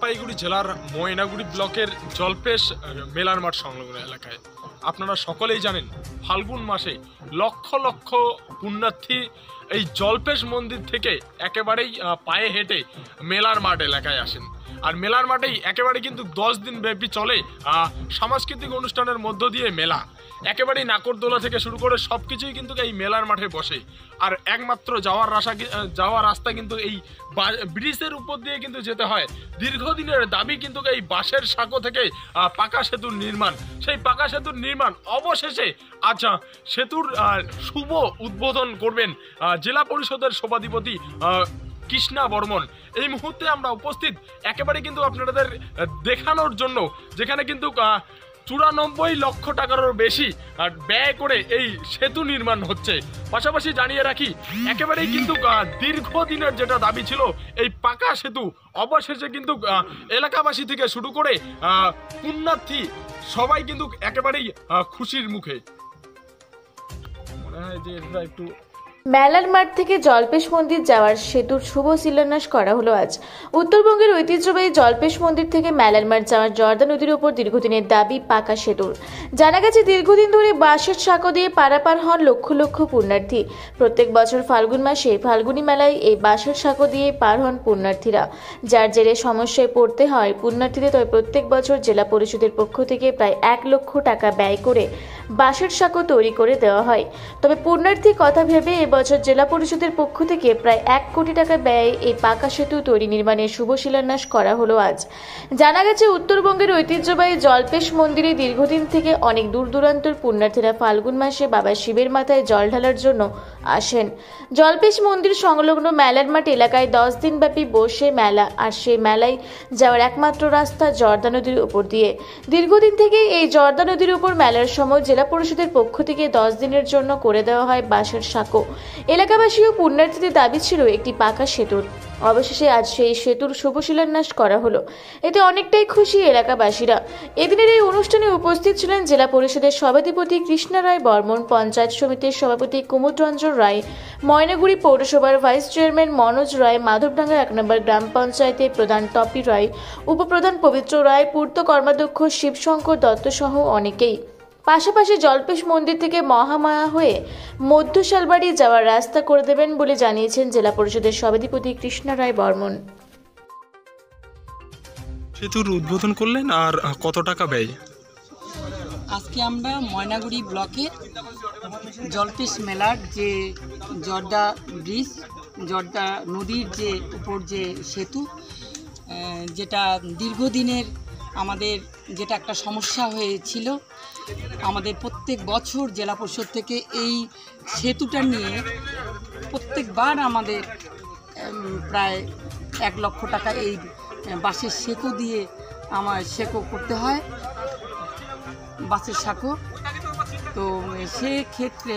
জলপাইগুড়ি জেলার ময়নাগুড়ি ব্লকের জলপেশ মেলার মাঠ সংলগ্ন এলাকায়। আপনারা সকলেই জানেন ফাল্গুন মাসে লক্ষ লক্ষ পুণ্যার্থী এই জলপেশ মন্দির থেকে একেবারেই পায়ে হেঁটে মেলার মাঠ এলাকায় আসেন। আর মেলার মাঠেই একেবারে কিন্তু 10 দিন ব্যাপী চলে সাংস্কৃতিক অনুষ্ঠানের মধ্য দিয়ে মেলা। একেবারেই নাকরদোলা থেকে শুরু করে সব কিছুই কিন্তু এই মেলার মাঠে বসে। আর একমাত্র যাওয়ার রাস্তা কিন্তু এই ব্রিজের উপর দিয়ে কিন্তু যেতে হয়। দীর্ঘদিনের দাবি কিন্তু এই বাঁশের সাঁকো থেকে পাকা সেতুর নির্মাণ। সেই পাকা সেতুর নির্মাণ অবশেষে আচ্ছা সেতুর শুভ উদ্বোধন করবেন জেলা পরিষদের সভাধিপতি কৃষ্ণা বর্মন। এই মুহূর্তে আমরা উপস্থিত একেবারে কিন্তু আপনাদের দেখানোর জন্য, যেখানে কিন্তু 94 লক্ষ টাকারও বেশি ব্যয় করে এই সেতু নির্মাণ হচ্ছে। পাশাপাশি জানিয়ে রাখি একেবারেই কিন্তু দীর্ঘদিনের যেটা দাবি ছিল এই পাকা সেতু অবশেষে কিন্তু এলাকাবাসী থেকে শুরু করে পুণ্যার্থী সবাই কিন্তু একেবারেই খুশির মুখে। মনে হয় যে এটা একটু মেলার মাঠ থেকে জলপেশ মন্দির যাওয়ার সেতুর শুভ শিলান্যাস করা হলো আজ। উত্তরবঙ্গের ঐতিহ্যবাহী জলপেশ মন্দির থেকে মেলার মাঠ যাওয়ার জর্দা নদীর উপর দীর্ঘদিনের দাবি পাকা সেতুর। জানা গেছে দীর্ঘদিন ধরে বাঁশের সাঁকো দিয়ে পারাপার হন লক্ষ লক্ষ পুণ্যার্থী। প্রত্যেক বছর ফাল্গুন মাসে ফাল্গুনী মেলায় এই বাঁশের সাঁকো দিয়ে পার হন পুণ্যার্থীরা, যার জেরে সমস্যায় পড়তে হয় পুণ্যার্থীদের। তবে প্রত্যেক বছর জেলা পরিষদের পক্ষ থেকে প্রায় 1 লক্ষ টাকা ব্যয় করে বাঁশের সাঁকো তৈরি করে দেওয়া হয়। তবে পুণ্যার্থী কথা ভেবে এবছর জেলা পরিষদের পক্ষ থেকে প্রায় 1 কোটি টাকা ব্যয়ে এই পাকা সেতু তৈরি নির্মাণের শুভ শিলান্যাস করা হলো আজ। জানা গেছে উত্তরবঙ্গের ঐতিহ্যবাহী জলপেশ মন্দিরে দীর্ঘদিন থেকে অনেক দূর দূরান্তের পুণ্যার্থীরা ফাল্গুন মাসে বাবা শিবের মাথায় জল ঢালার জন্য আসেন। জলপেশ মন্দির সংলগ্ন মেলার মাঠ এলাকায় 10 দিন ব্যাপী বসে মেলা। আর সেই মেলায় যাওয়ার একমাত্র রাস্তা জর্দা নদীর উপর দিয়ে। দীর্ঘদিন থেকে এই জর্দা নদীর উপর মেলার সময় জেলা পরিষদের পক্ষ থেকে 10 দিনের জন্য করে দেওয়া হয় বাঁশের সাঁকো। এলাকাবাসী ও পুণ্যার্থীদের দাবি ছিল একটি পাকা সেতুর। অবশেষে আজ সেই সেতুর শুভ শিলান্যাস করা হলো। এতে অনেকটাই খুশি এলাকাবাসীরা। এদিনের এই অনুষ্ঠানে উপস্থিত ছিলেন জেলা পরিষদের সভাধিপতি কৃষ্ণা রায় বর্মন, পঞ্চায়েত সমিতির সভাপতি কুমুদ রঞ্জন রায়, ময়নাগুড়ি পৌরসভার ভাইস চেয়ারম্যান মনোজ রায়, মাধবডাঙ্গা 1 নম্বর গ্রাম পঞ্চায়েতের প্রধান টপি রায়, উপপ্রধান পবিত্র রায়, পূর্ত কর্মাধ্যক্ষ শিবশঙ্কর দত্ত সহ অনেকেই। পাশাপাশি জলপেশ মন্দির থেকে মহামায়া হয়ে মধ্য শালবাড়ি যাওয়ার রাস্তা করে দেবেন বলে জানিয়েছেন জেলা পরিষদের সভাধিপতি কৃষ্ণা রায় বর্মন। সেতুর উদ্বোধন করলেন আর কত টাকা ব্যয়? আজকে আমরা ময়নাগুড়ি ব্লকে জলপেশ মেলার যে জর্দা ব্রিজ, জর্দা নদীর যে উপর যে সেতু, যেটা দীর্ঘদিনের আমাদের যেটা একটা সমস্যা হয়েছিল, আমাদের প্রত্যেক বছর জেলা পরিষদ থেকে এই সেতুটা নিয়ে প্রত্যেকবার আমাদের প্রায় 1 লক্ষ টাকা এই বাঁশের সেঁকো দিয়ে আমার সেঁকো করতে হয়, বাঁশের সাঁকো। তো সেক্ষেত্রে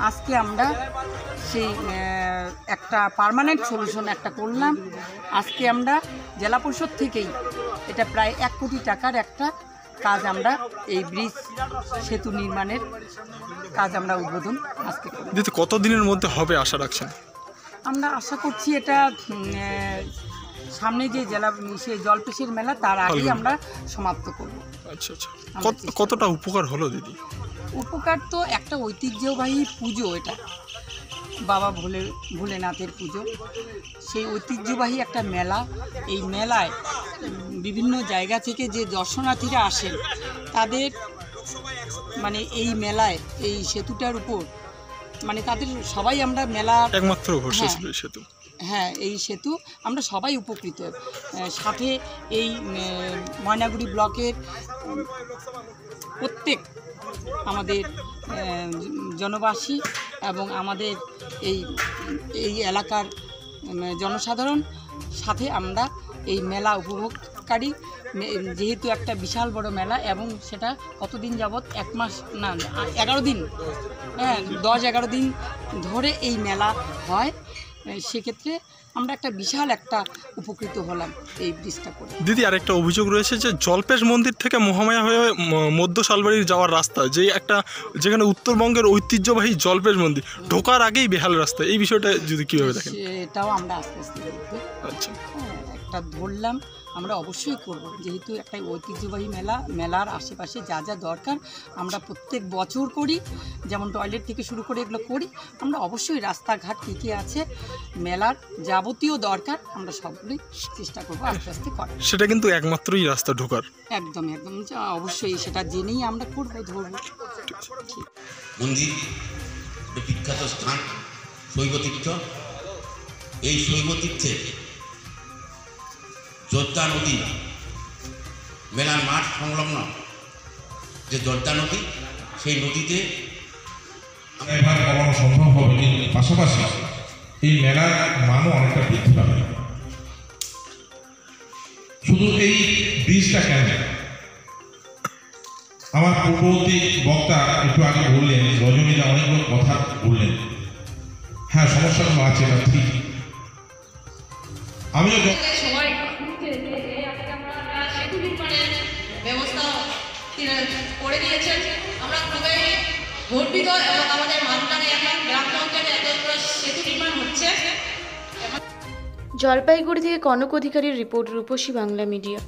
আজকে আমরা সেই একটা পার্মানেন্ট সলিউশন একটা করলাম। আজকে আমরা জেলা পরিষদ থেকেই এটা প্রায় 1 কোটি টাকার একটা কাজ আমরা এই ব্রিজ সেতু নির্মাণের কাজ আমরা উদ্বোধন আজকে করি। দিদি কত দিনের মধ্যে হবে আশা রাখছেন? আমরা আশা করছি এটা সামনে যে জেলা সেই জলপেশের মেলা তার আগেই আমরা সমাপ্ত করব। আচ্ছা আচ্ছা, কতটা উপকার হলো দিদি? উপকার তো একটা ঐতিহ্যবাহী পুজো, এটা বাবা ভোলেনাথের পুজো, সেই ঐতিহ্যবাহী একটা মেলা। এই মেলায় বিভিন্ন জায়গা থেকে যে দর্শনার্থীরা আসেন তাদের মানে এই মেলায় এই সেতুটার উপর মানে তাদের সবাই আমরা মেলা একমাত্র ভরসা ছিল এই সেতু। হ্যাঁ, এই সেতু আমরা সবাই উপকৃত। সাথে এই ময়নাগুড়ি ব্লকের প্রত্যেক আমাদের জনবাসী এবং আমাদের এই এলাকার জনসাধারণ সাথে আমরা এই মেলা উপভোগকারী। যেহেতু একটা বিশাল বড় মেলা এবং সেটা কতদিন যাবৎ 1 মাস না 11 দিন, হ্যাঁ 10-11 দিন ধরে এই মেলা হয়। সেক্ষেত্রে আমরা একটা বিশাল একটা উপকৃত হলাম এই ব্রিজটা করে। দিদি আরেকটা অভিযোগ রয়েছে যে জলপেশ মন্দির থেকে মহামায়া হয়ে মধ্য শালবাড়ির যাওয়ার রাস্তা, যে যেখানে উত্তরবঙ্গের ঐতিহ্যবাহী জলপেশ মন্দির, ঢোকার আগেই বেহাল রাস্তা, এই বিষয়টা যদি কীভাবে দেখেন? সেটাও আমরা আস্তে আস্তে দেখব। আচ্ছা, একটা ধরলাম আমরা অবশ্যই করব, যেহেতু একটা ঐতিহ্যবাহী মেলার আশেপাশে যা যা দরকার আমরা প্রত্যেক বছর করি, যেমন টয়লেট থেকে শুরু করে এগুলো করি। আমরা অবশ্যই রাস্তাঘাট কী কী আছে মেলার যাবতীয় দরকার আমরা সবগুলোই চেষ্টা করবো আস্তে আস্তে করার। সেটা কিন্তু একমাত্রই রাস্তা ঢোকার। একদম একদম অবশ্যই সেটা জেনেই আমরা করবো, ধরবো। মন্দির বিখ্যাত স্থান শৈবতীর্থ। এই শৈবতীর্থে জর্দা নদী মেলার মাঠ সংলগ্ন যে জর্দা নদী, সেই নদীতে এবার কমানো সম্ভব হবে, কিন্তু পাশাপাশি এই মেলার মানও অনেকটা বৃদ্ধি পাবে। শুধু এই ব্রিজটা কেন, আমার পূর্ববর্তী বক্তা একটু আগে বললেন, রজনীরা অনেকগুলো কথা বললেন। হ্যাঁ, সমস্যাগুলো আছে, এটা ঠিক। আমিও সময় সেতু নির্মাণের ব্যবস্থা করে দিয়েছেন। আমরা খুবই গর্বিত এবং আমাদের মানটানে এখন গ্রাম পঞ্চায়েতে এত সেতু নির্মাণ হচ্ছে। জলপাইগুড়ি থেকে কনক অধিকারীর রিপোর্ট, রূপসী বাংলা মিডিয়া।